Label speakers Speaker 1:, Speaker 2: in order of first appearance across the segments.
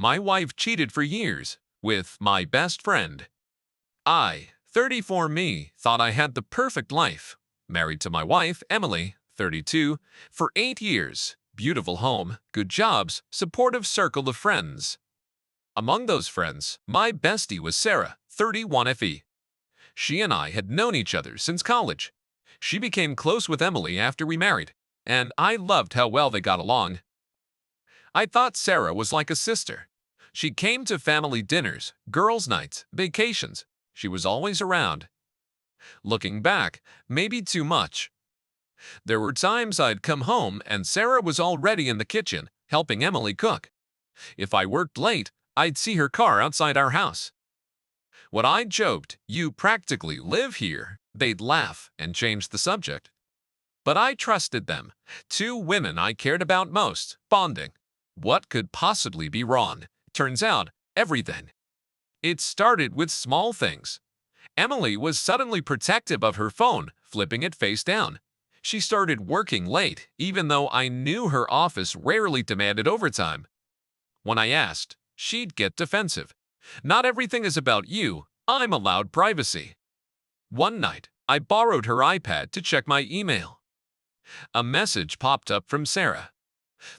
Speaker 1: My wife cheated for years with my best friend. I, 34 me, thought I had the perfect life. Married to my wife, Emily, 32, for 8 years. Beautiful home, good jobs, supportive circle of friends. Among those friends, my bestie was Sarah, 31 FE. She and I had known each other since college. She became close with Emily after we married, and I loved how well they got along. I thought Sarah was like a sister. She came to family dinners, girls' nights, vacations. She was always around. Looking back, maybe too much. There were times I'd come home and Sarah was already in the kitchen, helping Emily cook. If I worked late, I'd see her car outside our house. When I joked, "You practically live here," they'd laugh and change the subject. But I trusted them. Two women I cared about most, bonding. What could possibly be wrong? Turns out, everything. It started with small things. Emily was suddenly protective of her phone, flipping it face down. She started working late, even though I knew her office rarely demanded overtime. When I asked, she'd get defensive. "Not everything is about you. I'm allowed privacy." One night, I borrowed her iPad to check my email. A message popped up from Sarah.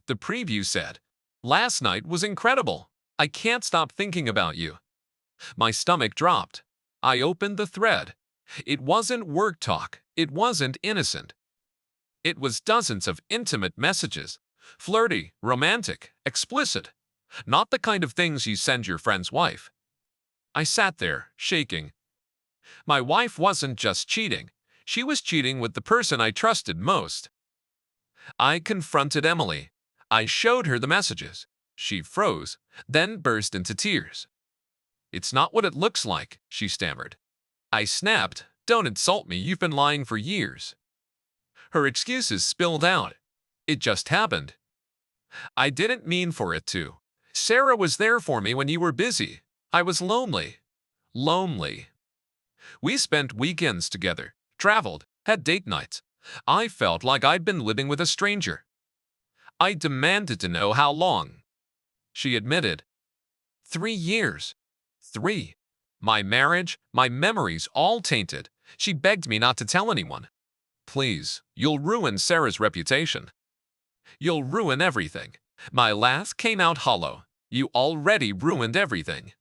Speaker 1: The preview said, "Last night was incredible. I can't stop thinking about you." My stomach dropped. I opened the thread. It wasn't work talk. It wasn't innocent. It was dozens of intimate messages. Flirty, romantic, explicit. Not the kind of things you send your friend's wife. I sat there, shaking. My wife wasn't just cheating. She was cheating with the person I trusted most. I confronted Emily. I showed her the messages. She froze, then burst into tears. "It's not what it looks like," she stammered. I snapped, "Don't insult me, you've been lying for years." Her excuses spilled out. "It just happened. I didn't mean for it to. Sarah was there for me when you were busy. I was lonely. Lonely." We spent weekends together, traveled, had date nights. I felt like I'd been living with a stranger. I demanded to know how long. She admitted. 3 years. 3. My marriage, my memories, all tainted. She begged me not to tell anyone. "Please, you'll ruin Sarah's reputation. You'll ruin everything." My laugh came out hollow. "You already ruined everything."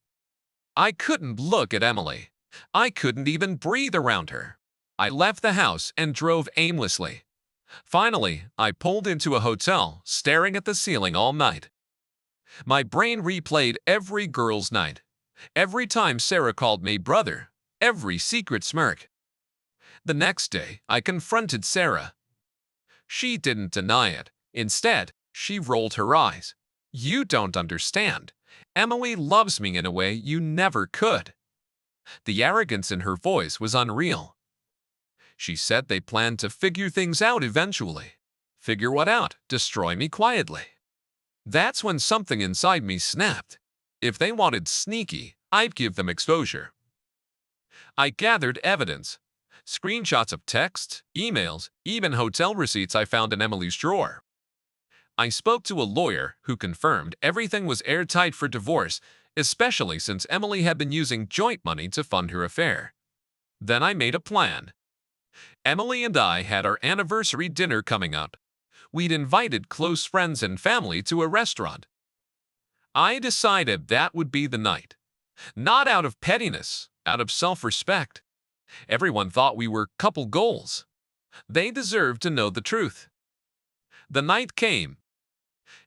Speaker 1: I couldn't look at Emily. I couldn't even breathe around her. I left the house and drove aimlessly. Finally, I pulled into a hotel, staring at the ceiling all night. My brain replayed every girl's night. Every time Sarah called me brother. Every secret smirk. The next day, I confronted Sarah. She didn't deny it. Instead, she rolled her eyes. "You don't understand. Emily loves me in a way you never could." The arrogance in her voice was unreal. She said they planned to figure things out eventually. Figure what out? Destroy me quietly. That's when something inside me snapped. If they wanted sneaky, I'd give them exposure. I gathered evidence. Screenshots of texts, emails, even hotel receipts I found in Emily's drawer. I spoke to a lawyer who confirmed everything was airtight for divorce, especially since Emily had been using joint money to fund her affair. Then I made a plan. Emily and I had our anniversary dinner coming up. We'd invited close friends and family to a restaurant. I decided that would be the night. Not out of pettiness, out of self-respect. Everyone thought we were couple goals. They deserved to know the truth. The night came.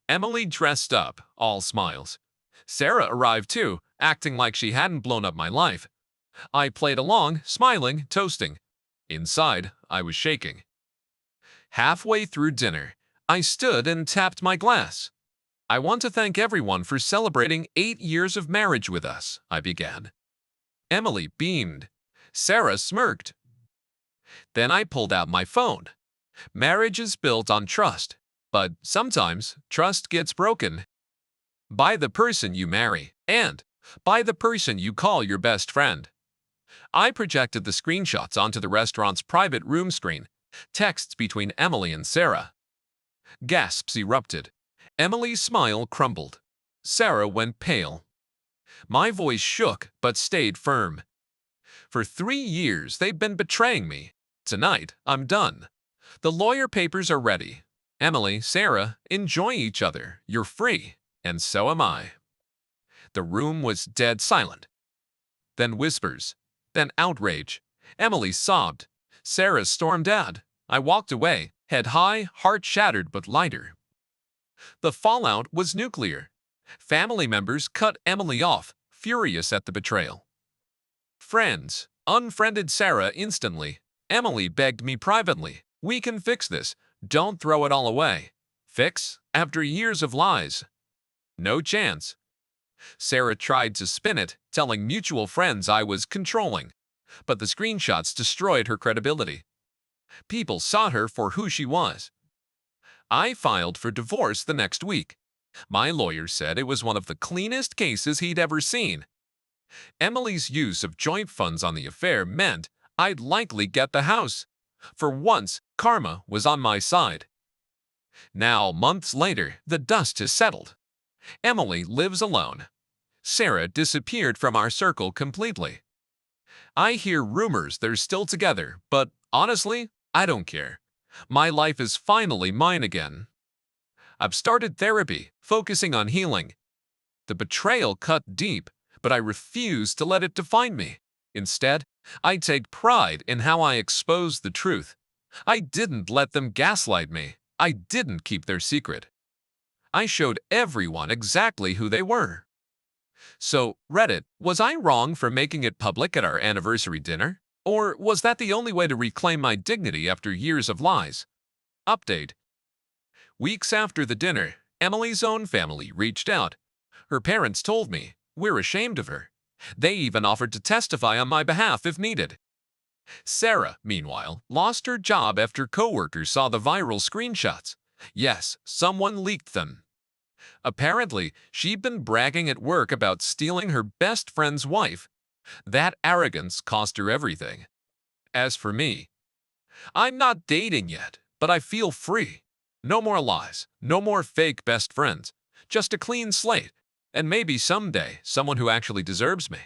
Speaker 1: Emily dressed up, all smiles. Sarah arrived too, acting like she hadn't blown up my life. I played along, smiling, toasting. Inside, I was shaking. Halfway through dinner, I stood and tapped my glass. "I want to thank everyone for celebrating 8 years of marriage with us," I began. Emily beamed. Sarah smirked. Then I pulled out my phone. Marriage is built on trust, but sometimes trust gets broken. By the person you marry, and by the person you call your best friend. I projected the screenshots onto the restaurant's private room screen, texts between Emily and Sarah. Gasps erupted. Emily's smile crumbled. Sarah went pale. My voice shook but stayed firm. For 3 years, they've been betraying me. Tonight, I'm done. The lawyer papers are ready. Emily, Sarah, enjoy each other. You're free. And so am I. The room was dead silent. Then whispers. Then outrage. Emily sobbed. Sarah stormed out. I walked away, head high, heart shattered but lighter. The fallout was nuclear. Family members cut Emily off, furious at the betrayal. Friends unfriended Sarah instantly. Emily begged me privately, "We can fix this. Don't throw it all away." Fix? After years of lies. No chance. Sarah tried to spin it, telling mutual friends I was controlling. But the screenshots destroyed her credibility. People saw her for who she was. I filed for divorce the next week. My lawyer said it was one of the cleanest cases he'd ever seen. Emily's use of joint funds on the affair meant I'd likely get the house. For once, karma was on my side. Now, months later, the dust has settled. Emily lives alone. Sarah disappeared from our circle completely. I hear rumors they're still together, but honestly, I don't care. My life is finally mine again. I've started therapy, focusing on healing. The betrayal cut deep, but I refuse to let it define me. Instead, I take pride in how I exposed the truth. I didn't let them gaslight me. I didn't keep their secret. I showed everyone exactly who they were. So, Reddit, was I wrong for making it public at our anniversary dinner? Or was that the only way to reclaim my dignity after years of lies? Update. Weeks after the dinner, Emily's own family reached out. Her parents told me, "We're ashamed of her." They even offered to testify on my behalf if needed. Sarah, meanwhile, lost her job after coworkers saw the viral screenshots. Yes, someone leaked them. Apparently, she'd been bragging at work about stealing her best friend's wife. That arrogance cost her everything. As for me, I'm not dating yet, but I feel free. No more lies, no more fake best friends, just a clean slate, and maybe someday someone who actually deserves me.